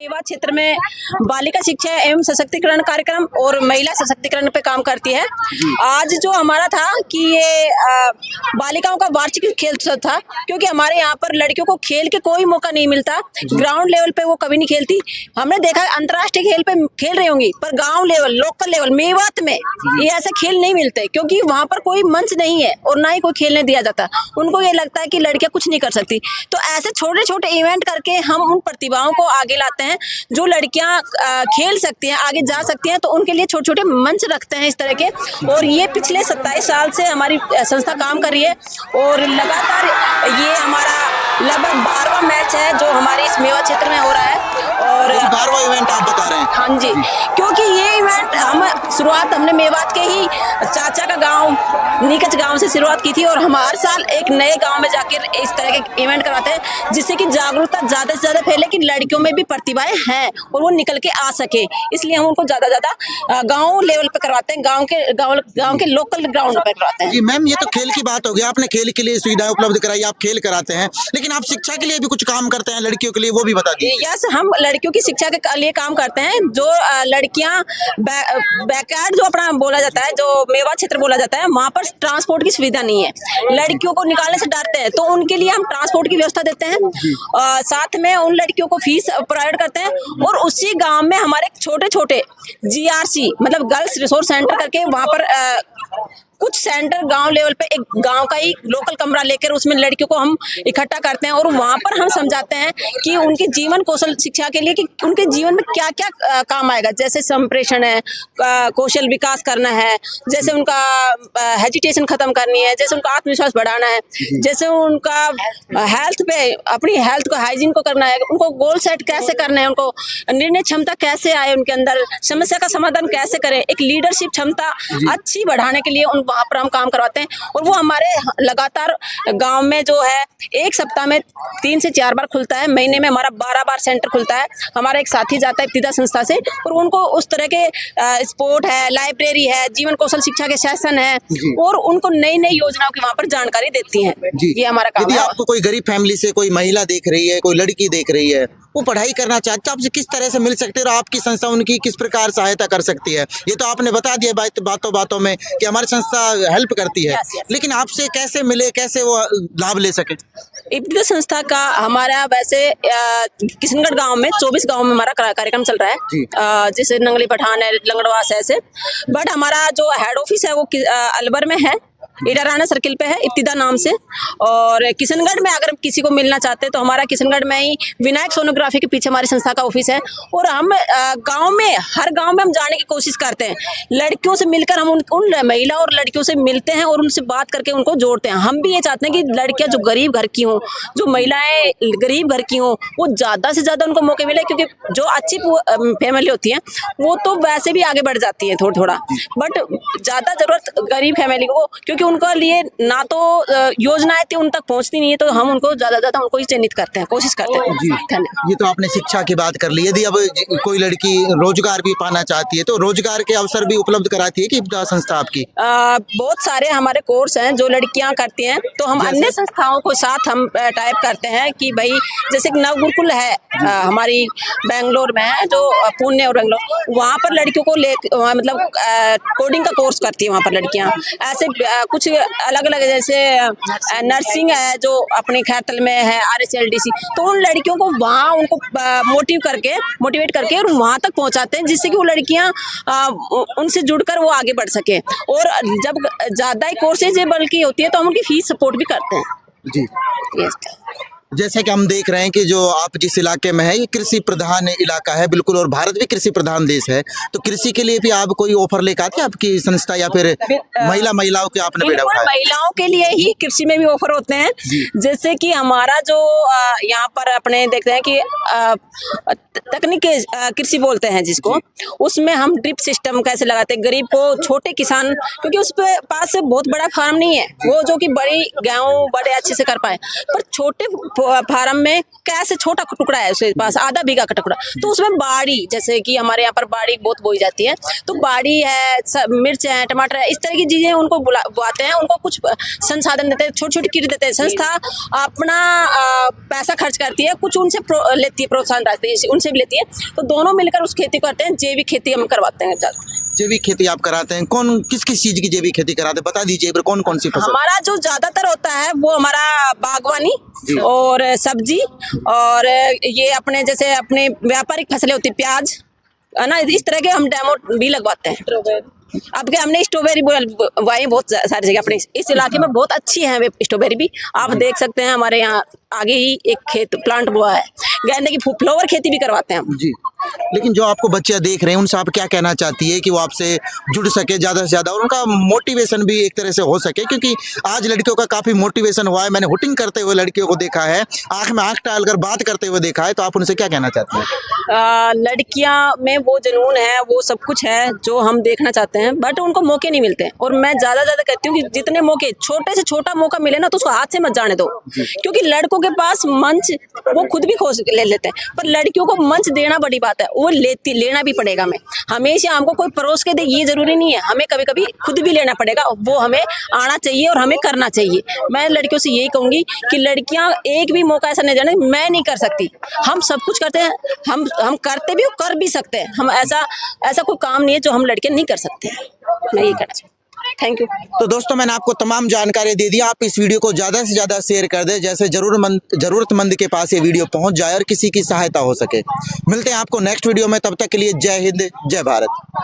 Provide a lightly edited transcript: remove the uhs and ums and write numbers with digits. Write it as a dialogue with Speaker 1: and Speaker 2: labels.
Speaker 1: सेवा क्षेत्र में बालिका शिक्षा एवं सशक्तिकरण कार्यक्रम और महिला सशक्तिकरण पे काम करती है। आज जो हमारा था कि ये बालिकाओं का वार्षिक खेल उत्सव था, क्योंकि हमारे यहाँ पर लड़कियों को खेल के कोई मौका नहीं मिलता। ग्राउंड लेवल पे वो कभी नहीं खेलती। हमने देखा अंतर्राष्ट्रीय खेल पे खेल रही होंगी, पर गांव लेवल, लोकल लेवल, मेवात में ये ऐसे खेल नहीं मिलते, क्योंकि वहाँ पर कोई मंच नहीं है और ना ही कोई खेलने दिया जाता। उनको ये लगता है कि लड़कियां कुछ नहीं कर सकती। तो ऐसे छोटे छोटे इवेंट करके हम उन प्रतिभाओं को आगे लाते हैं जो लड़कियां खेल सकती हैं, आगे जा सकती हैं। तो उनके लिए छोटे छोटे मंच रखते हैं इस तरह के। और ये पिछले 27 साल से हमारी संस्था काम कर रही है और लगातार ये हमारा लगभग 12वां मैच है जो हमारे इस मेवा क्षेत्र में हो रहा है। और
Speaker 2: 12वां इवेंट आप बता रहे हैं?
Speaker 1: हाँ जी, क्योंकि ये इवेंट शुरुआत हमने मेवात के ही चाचा का गांव नीकच गांव से शुरुआत की थी और हम हर साल एक नए गांव में जाकर इस तरह के इवेंट करवाते हैं, जिससे कि जागरूकता ज्यादा से ज्यादा फैले कि लड़कियों में भी प्रतिभाएं हैं और वो निकल के आ सके। इसलिए हम उनको ज्यादा गांव लेवल पे करवाते हैं, गांव के लोकल ग्राउंड पे करवाते हैं।
Speaker 2: जी मैम, ये तो खेल की बात हो गई, आपने खेल के लिए सुविधाएं उपलब्ध कराई, आप खेल कराते हैं, लेकिन आप शिक्षा के लिए भी कुछ काम करते हैं लड़कियों के लिए, वो भी बता दीजिए।
Speaker 1: यस, हम लड़कियों की शिक्षा के लिए काम करते हैं। जो लड़कियां बैकयार्ड जो अपना बोला जाता है, जो मेवा क्षेत्र बोला जाता है, वहाँ पर ट्रांसपोर्ट की सुविधा नहीं है, लड़कियों को निकालने से डरते हैं, तो उनके लिए हम ट्रांसपोर्ट की व्यवस्था देते हैं। साथ में उन लड़कियों को फीस प्रोवाइड करते हैं और उसी गांव में हमारे छोटे छोटे GRC मतलब गर्ल्स रिसोर्स सेंटर करके वहाँ पर कुछ सेंटर गांव लेवल पे एक गांव का ही लोकल कमरा लेकर उसमें लड़कियों को हम इकट्ठा करते हैं और वहां पर हम समझाते हैं कि उनके जीवन कौशल शिक्षा के लिए कि उनके जीवन में क्या क्या काम आएगा। जैसे संप्रेषण है, कौशल विकास करना है, जैसे उनका हेजिटेशन खत्म करनी है, जैसे उनका आत्मविश्वास बढ़ाना है, जैसे उनका हेल्थ पे अपनी हेल्थ को हाइजीन को करना है, उनको गोल सेट कैसे करना है, उनको निर्णय क्षमता कैसे आए उनके अंदर, समस्या का समाधान कैसे करें, एक लीडरशिप क्षमता अच्छी बढ़ाने के लिए वहाँ पर हम काम करवाते हैं। और वो हमारे लगातार गांव में जो है एक सप्ताह में 3 से 4 बार खुलता है, महीने में हमारा 12 बार सेंटर खुलता है। हमारा एक साथी जाता है इब्तिदा संस्था से और उनको उस तरह के स्पोर्ट है, लाइब्रेरी है, जीवन कौशल शिक्षा के सेशन है और उनको नई नई योजनाओं की वहाँ पर जानकारी देती हैं। ये हमारा काम
Speaker 2: यदि
Speaker 1: है।
Speaker 2: आपको कोई गरीब फैमिली से कोई महिला देख रही है, कोई लड़की देख रही है, वो पढ़ाई करना चाहते, आपसे किस तरह से मिल सकते हैं और आपकी संस्था उनकी किस प्रकार सहायता कर सकती है? ये तो आपने बता दिया बातों बातों में कि हमारी संस्था हेल्प करती है।
Speaker 1: Yes, yes.
Speaker 2: लेकिन आपसे कैसे मिले, कैसे वो लाभ ले सके?
Speaker 1: इब्तिदा संस्था का हमारा वैसे किशनगढ़ गांव में 24 गांव में हमारा कार्यक्रम चल रहा है, जैसे नंगली पठान है, लंगड़वास है ऐसे। बट हमारा जो हेड ऑफिस है वो अलवर में है, ईराराना सर्किल पे है, इब्तिदा नाम से। और किशनगढ़ में अगर किसी को मिलना चाहते हैं तो हमारा किशनगढ़ में ही विनायक सोनोग्राफी के पीछे हमारी संस्था का ऑफिस है। और हम गांव में हर गांव में हम जाने की कोशिश करते हैं, लड़कियों से मिलकर हम उन महिला और लड़कियों से मिलते हैं और उनसे बात करके उनको जोड़ते हैं। हम भी ये चाहते हैं कि लड़कियां जो गरीब घर की हों, जो महिलाएं गरीब घर की हों, वो ज़्यादा से ज़्यादा उनको मौके मिले, क्योंकि जो अच्छी फैमिली होती है वो तो वैसे भी आगे बढ़ जाती है थोड़ा थोड़ा, बट ज़्यादा ज़रूरत गरीब फैमिली को, क्योंकि उनका लिए ना तो योजनाएं थी उन तक पहुंचती नहीं है, तो हम उनको ज्यादा उनको ही चिन्हित करते हैं, कोशिश करते हैं।
Speaker 2: ये तो आपने शिक्षा की बात कर ली। यदि अब कोई लड़की रोजगार भी पाना चाहती है तो रोजगार के अवसर भी उपलब्ध कराती है कि इब्तिदा संस्था आपकी?
Speaker 1: बहुत सारे हमारे कोर्स हैं जो लड़कियां करती हैं, तो हम अन्य संस्थाओं को साथ हम टाइप करते हैं कि भाई जैसे नव गुरुकुल है हमारी बेंगलोर में है, जो पुणे और बेंगलोर, वहाँ पर लड़कियों को मतलब कोडिंग का कोर्स करती है वहाँ पर लड़कियाँ। ऐसे कुछ अलग अलग जैसे नर्सिंग है जो अपने खैरतल में है, RSLDC, तो उन लड़कियों को वहाँ उनको मोटिवेट करके और वहाँ तक पहुँचाते हैं, जिससे कि वो लड़कियाँ उनसे जुड़कर वो आगे बढ़ सके। और जब ज़्यादा ही कोर्सेजेबल की होती है तो हम उनकी फीस सपोर्ट भी करते हैं।
Speaker 2: जी जैसे कि हम देख रहे हैं कि जो आप जिस इलाके में है ये कृषि प्रधान इलाका है बिल्कुल, और भारत भी कृषि प्रधान देश है, तो कृषि के लिए भी आप कोई ऑफर लेकर आते हैं आपकी संस्था, या फिर महिलाओं के आपने बेड़ा उठाया?
Speaker 1: महिलाओं के लिए ही कृषि में भी ऑफर होते हैं। जैसे कि हमारा जो यहाँ पर अपने देखते हैं कि तकनीकी कृषि बोलते हैं जिसको, उसमें हम ड्रिप सिस्टम कैसे लगाते हैं गरीब को, छोटे किसान, क्योंकि उस पास से बहुत बड़ा फार्म नहीं है वो जो कि बड़ी गेहूँ बड़े अच्छे से कर पाए, पर छोटे फार्म में कैसे छोटा टुकड़ा है उसके पास, आधा बीघा का टुकड़ा, तो उसमें बाड़ी, जैसे कि हमारे यहाँ पर बाड़ी बहुत बोई जाती है, तो बाड़ी है, मिर्च है, टमाटर है, इस तरह की चीजें उनको बुआते हैं, उनको कुछ संसाधन देते हैं, छोटी छोटी किट देते हैं। संस्था अपना पैसा खर्च करती है, कुछ उनसे लेती है, प्रोत्साहन राशि उनसे भी लेती है, तो दोनों मिलकर उस खेती करते हैं। जैविक खेती हम करवाते हैं ज्यादा।
Speaker 2: जैविक खेती आप कराते हैं, कौन किस किस चीज की जैविक खेती कराते हैं, बता दीजिए कौन कौन सी फसल?
Speaker 1: हमारा जो ज्यादातर होता है वो हमारा बागवानी और सब्जी, और ये अपने जैसे अपने व्यापारिक फसलें होती है, प्याज है ना, इस तरह के हम डेमो भी लगवाते हैं। अब क्या हमने स्ट्रॉबेरी बुआई बहुत सारी जगह, अपने इस इलाके में बहुत अच्छी है वे स्ट्रॉबेरी भी, आप देख सकते हैं। हमारे यहाँ आगे ही एक खेत प्लांट बुआ है, गेंदे की फ्लावर खेती भी करवाते हैं हम।
Speaker 2: जी, लेकिन जो आपको बच्चे देख रहे हैं उनसे आप क्या कहना चाहती है कि वो आपसे जुड़ सके ज़्यादा से ज़्यादा, और उनका मोटिवेशन भी एक तरह से हो सके, क्योंकि आज लड़कियों का काफ़ी मोटिवेशन हुआ है। मैंने हुटिंग करते हुए लड़कियों को देखा है, आंख में आंख डालकर बात करते हुए देखा है, तो आप उनसे क्या कहना चाहते हैं?
Speaker 1: लड़कियां में वो जुनून है, वो सब कुछ है जो हम देखना चाहते हैं, बट उनको मौके नहीं मिलते। और मैं ज़्यादा कहती हूँ कि जितने मौके, छोटे से छोटा मौका मिले ना, तो उसको हाथ से मत जाने दो, क्योंकि लड़कों के पास मंच वो खुद भी खोज ले लेते हैं, पर लड़कियों को मंच देना बड़ी बात है, वो लेना भी पड़ेगा। हमें हमेशा हमको कोई परोस के दे ये जरूरी नहीं है, हमें कभी कभी खुद भी लेना पड़ेगा, वो हमें आना चाहिए और हमें करना चाहिए। मैं लड़कियों से यही कहूंगी कि लड़कियां एक भी मौका ऐसा नहीं जाने मैं नहीं कर सकती, हम सब कुछ करते हैं, हम करते भी और कर भी सकते हैं। हम ऐसा कोई काम नहीं है जो हम लड़के नहीं कर सकते। मैं यही कहना चाहूँ। Thank you.
Speaker 2: तो दोस्तों, मैंने आपको तमाम जानकारी दे दी। आप इस वीडियो को ज़्यादा से ज़्यादा शेयर कर दें, जैसे ज़रूरतमंद के पास ये वीडियो पहुंच जाए और किसी की सहायता हो सके। मिलते हैं आपको नेक्स्ट वीडियो में, तब तक के लिए जय हिंद, जय भारत।